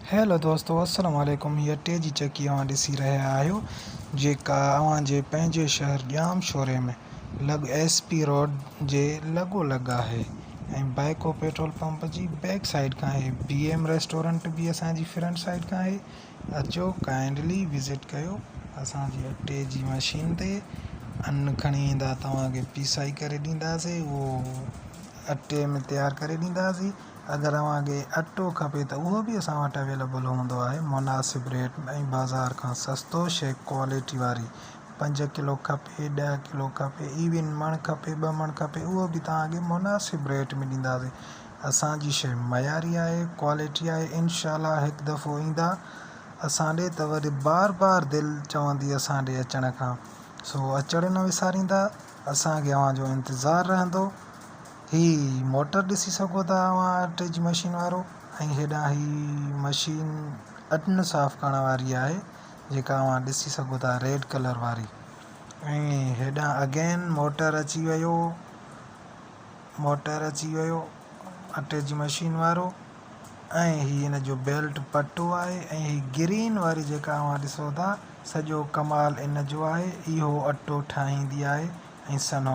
Hello दोस्तों, अस्सलाम वालेकुम। हीअ टे जी चकी अवां ॾिसी रहिया आहियो, जेका अवां जे पंहिंजे शहर ॼाम शोरे में SP रोड जे लॻोलॻि आहे ऐं बाइको पेट्रोल पंप जी बैक साइड खां आहे। BM रेस्टोरेंट बि असांजी फ्रंट साइड खां आहे। अचो काइंडली विज़िट कयो असांजी अटे जी मशीन ते। अन्न खणी ईंदा, तव्हांखे पीसाई करे ॾींदासीं, उहो अटे में तयारु करे ॾींदासीं। अगरि तव्हांखे अटो खपे त उहो बि असां वटि अवेलेबल हूंदो आहे मुनासिब रेट में ऐं बाज़ार खां सस्तो। शइ क्वालिटी वारी 5 किलो खपे, 10 किलो खपे, इवन मण खपे, 2 मण खपे, उहो बि तव्हांखे मुनासिब रेट में ॾींदासीं। असांजी शइ मयारी आहे, क्वालिटी आहे। इनशाला हिकु दफ़ो ईंदा असां ॾे त वरी बार बार दिलि चवंदी असां ॾे अचण खां। सो अचणु न विसारींदा, असांखे अव्हांजो इंतज़ारु रहंदो। ही मोटर ॾिसी सघो था अव्हां अटे जी मशीन वारो, ऐं हेॾां ही मशीन अटन साफ़ु करण वारी आहे, जेका अव्हां ॾिसी सघो था रेड कलर वारी। ऐं हेॾां अगेन मोटर अची वियो अटे जी मशीन वारो। ऐं ही हिन जो बेल्ट पटो आहे। ऐं ही ग्रीन वारी जेका अव्हां ॾिसो था, सॼो कमाल इन जो आहे। इहो अटो ठाहींदी आहे ऐं सन्हो